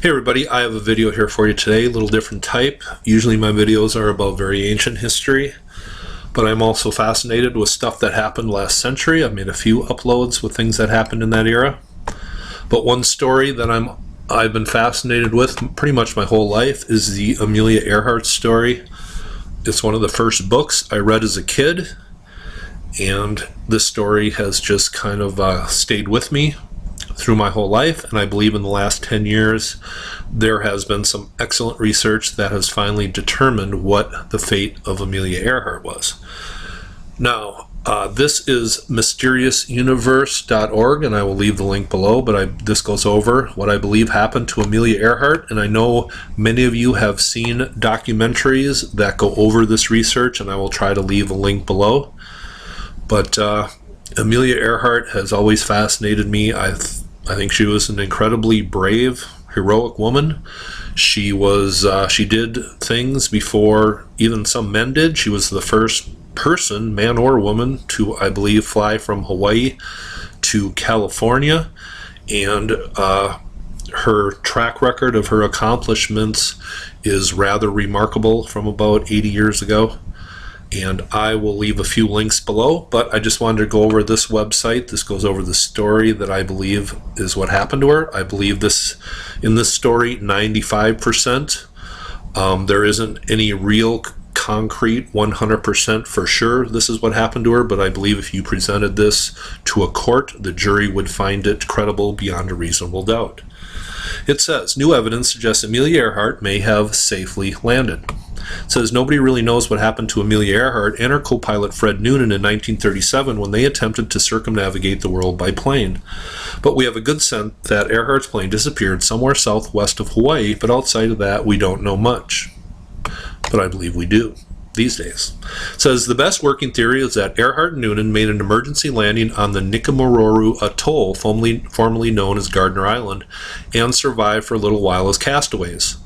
Hey everybody, I have a video here for you today, a little different type. Usually my videos are about very ancient history, but I'm also fascinated with stuff that happened last century. I've made a few uploads with things that happened in that era. But one story that I've been fascinated with pretty much my whole life is the Amelia Earhart story. It's one of the first books I read as a kid, and this story has just kind of stayed with me through my whole life, and I believe in the last 10 years there has been some excellent research that has finally determined what the fate of Amelia Earhart was. Now, this is mysteriousuniverse.org, and I will leave the link below, but this goes over what I believe happened to Amelia Earhart, and I know many of you have seen documentaries that go over this research, and I will try to leave a link below. But Amelia Earhart has always fascinated me. I think she was an incredibly brave, heroic woman. She did things before even some men did. She was the first person, man or woman, to, I believe, fly from Hawaii to California. And her track record of her accomplishments is rather remarkable from about 80 years ago. And I will leave a few links below, but I just wanted to go over this website. This goes over the story that I believe is what happened to her. I believe in this story, 95%. There isn't any real concrete 100% for sure this is what happened to her, but I believe if you presented this to a court, the jury would find it credible beyond a reasonable doubt. It says, new evidence suggests Amelia Earhart may have safely landed. It says nobody really knows what happened to Amelia Earhart and her co-pilot Fred Noonan in 1937 when they attempted to circumnavigate the world by plane. But we have a good sense that Earhart's plane disappeared somewhere southwest of Hawaii, but outside of that we don't know much. But I believe we do these days. It says the best working theory is that Earhart and Noonan made an emergency landing on the Nikumaroro atoll, formerly known as Gardner Island, and survived for a little while as castaways.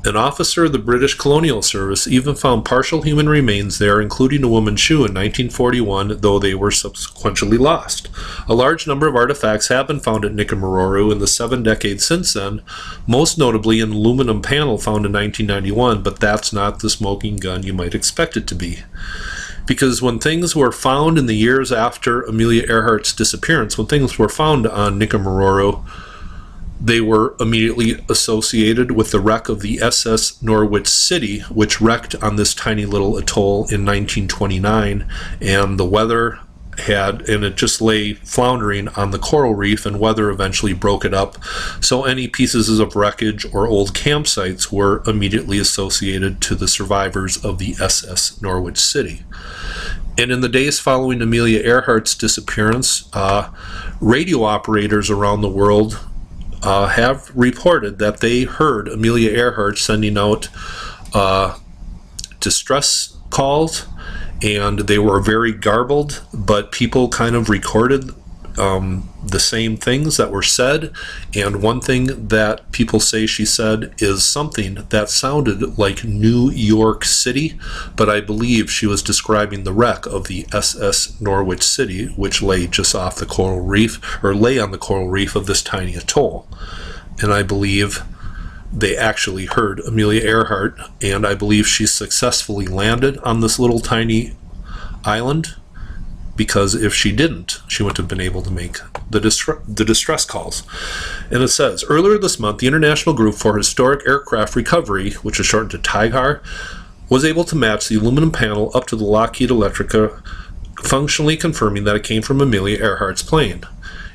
An officer of the British Colonial Service even found partial human remains there, including a woman's shoe in 1941, though they were subsequently lost. A large number of artifacts have been found at Nikumaroro in the 7 decades since then, most notably an aluminum panel found in 1991, but that's not the smoking gun you might expect it to be. Because when things were found in the years after Amelia Earhart's disappearance, when things were found on Nikumaroro, they were immediately associated with the wreck of the SS Norwich City, which wrecked on this tiny little atoll in 1929, and the weather it just lay floundering on the coral reef, and weather eventually broke it up. So any pieces of wreckage or old campsites were immediately associated to the survivors of the SS Norwich City. And in the days following Amelia Earhart's disappearance, radio operators around the world have reported that they heard Amelia Earhart sending out distress calls, and they were very garbled, but people kind of recorded the same things that were said, and one thing that people say she said is something that sounded like New York City, but I believe she was describing the wreck of the SS Norwich City, which lay just off the coral reef, or lay on the coral reef of this tiny atoll. And I believe they actually heard Amelia Earhart, and I believe she successfully landed on this little tiny island, because if she didn't, she wouldn't have been able to make the distress calls. And it says, earlier this month, the International Group for Historic Aircraft Recovery, which is shortened to TIGAR, was able to match the aluminum panel up to the Lockheed Electrica, functionally confirming that it came from Amelia Earhart's plane.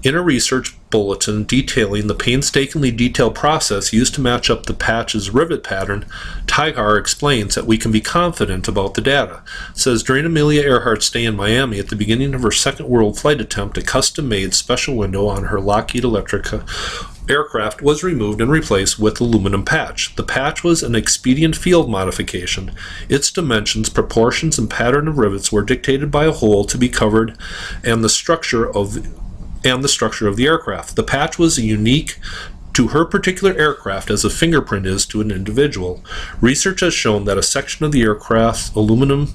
In a research bulletin detailing the painstakingly detailed process used to match up the patch's rivet pattern, TIGAR explains that we can be confident about the data. It says, during Amelia Earhart's stay in Miami at the beginning of her second world flight attempt, a custom-made special window on her Lockheed Electrica aircraft was removed and replaced with aluminum patch. The patch was an expedient field modification. Its dimensions, proportions, and pattern of rivets were dictated by a hole to be covered and the structure of the aircraft. The patch was unique to her particular aircraft as a fingerprint is to an individual. Research has shown that a section of the aircraft's aluminum...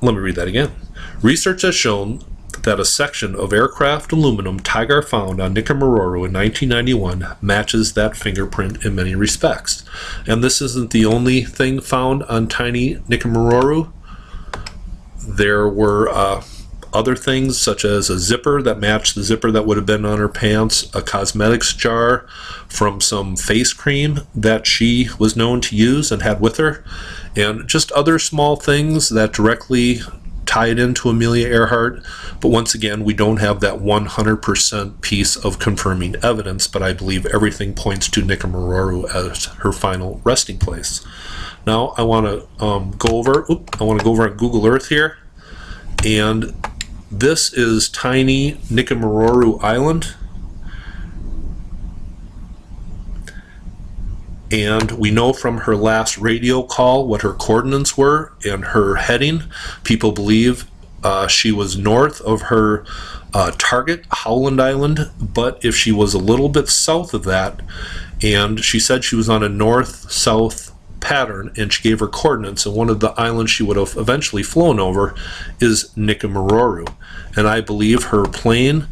Let me read that again. Research has shown that a section of aircraft aluminum Tigar found on Nikumaroro in 1991 matches that fingerprint in many respects. And this isn't the only thing found on tiny Nikumaroro. There were other things, such as a zipper that matched the zipper that would have been on her pants, a cosmetics jar from some face cream that she was known to use and had with her, and just other small things that directly tied into Amelia Earhart. But once again, we don't have that 100% piece of confirming evidence, but I believe everything points to Nikumaroro as her final resting place. Now I want to go over on Google Earth here, and this is tiny Nikumaroro Island, and we know from her last radio call what her coordinates were and her heading. People believe she was north of her target, Howland Island, but if she was a little bit south of that, and she said she was on a north-south pattern, and she gave her coordinates, and one of the islands she would have eventually flown over is Nikumaroro. And I believe her plane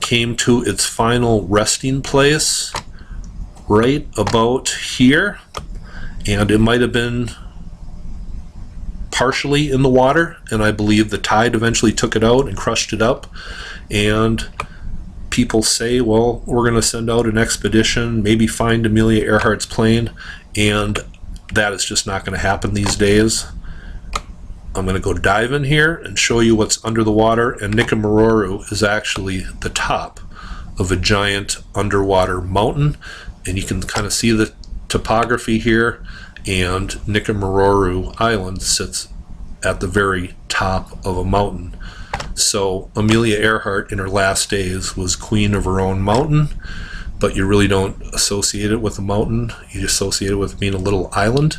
came to its final resting place right about here, and it might have been partially in the water, and I believe the tide eventually took it out and crushed it up. And people say, well, we're going to send out an expedition, maybe find Amelia Earhart's plane, and that is just not going to happen these days. I'm going to go dive in here and show you what's under the water, and Nikumaroro is actually the top of a giant underwater mountain, and you can kind of see the topography here, and Nikumaroro Island sits at the very top of a mountain. So Amelia Earhart in her last days was queen of her own mountain, but you really don't associate it with a mountain. You associate it with being a little island.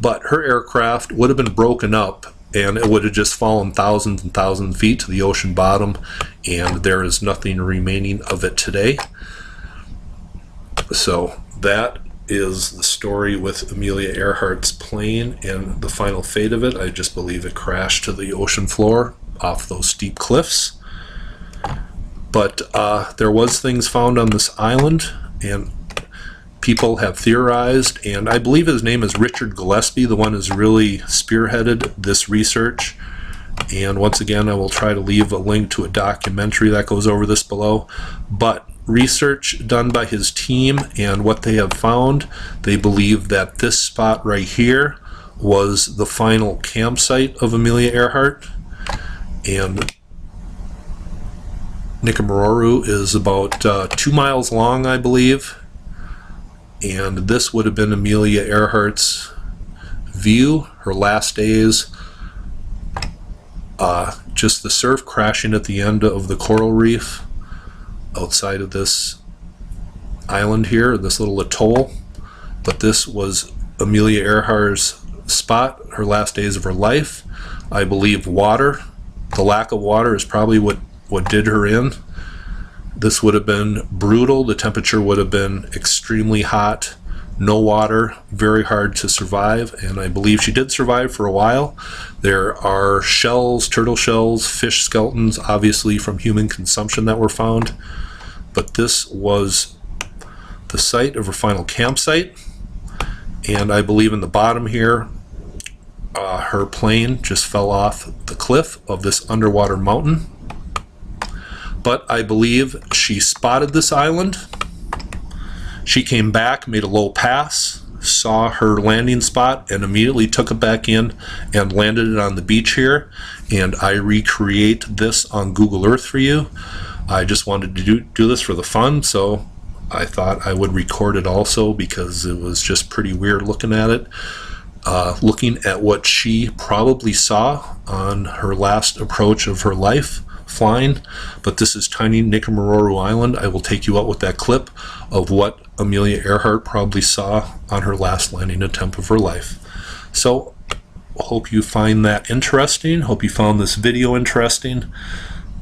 But her aircraft would have been broken up, and it would have just fallen thousands and thousands of feet to the ocean bottom, and there is nothing remaining of it today. So that is the story with Amelia Earhart's plane and the final fate of it. I just believe it crashed to the ocean floor off those steep cliffs. But there was things found on this island, and people have theorized, and I believe his name is Richard Gillespie, the one who's really spearheaded this research. And once again, I will try to leave a link to a documentary that goes over this below. But research done by his team and what they have found, they believe that this spot right here was the final campsite of Amelia Earhart. And Nikumaroro is about 2 miles long, I believe, and this would have been Amelia Earhart's view, her last days. Just the surf crashing at the end of the coral reef outside of this island here, this little atoll. But this was Amelia Earhart's spot, her last days of her life. I believe water, the lack of water, is probably what did her in. This would have been brutal. The temperature would have been extremely hot, no water, very hard to survive, and I believe she did survive for a while. There are shells, turtle shells, fish skeletons, obviously from human consumption, that were found, but this was the site of her final campsite. And I believe in the bottom here, her plane just fell off the cliff of this underwater mountain. But I believe she spotted this island. She came back, made a low pass, saw her landing spot, and immediately took it back in and landed it on the beach here. And I recreate this on Google Earth for you. I just wanted to do this for the fun, so I thought I would record it also because it was just pretty weird looking at it. Looking at what she probably saw on her last approach of her life, flying. But this is tiny Nikumaroro Island. I will take you out with that clip of what Amelia Earhart probably saw on her last landing attempt of her life. So hope you find that interesting. Hope you found this video interesting.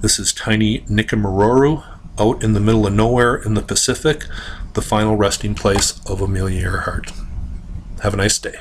This is tiny Nikumaroro out in the middle of nowhere in the Pacific, the final resting place of Amelia Earhart. Have a nice day.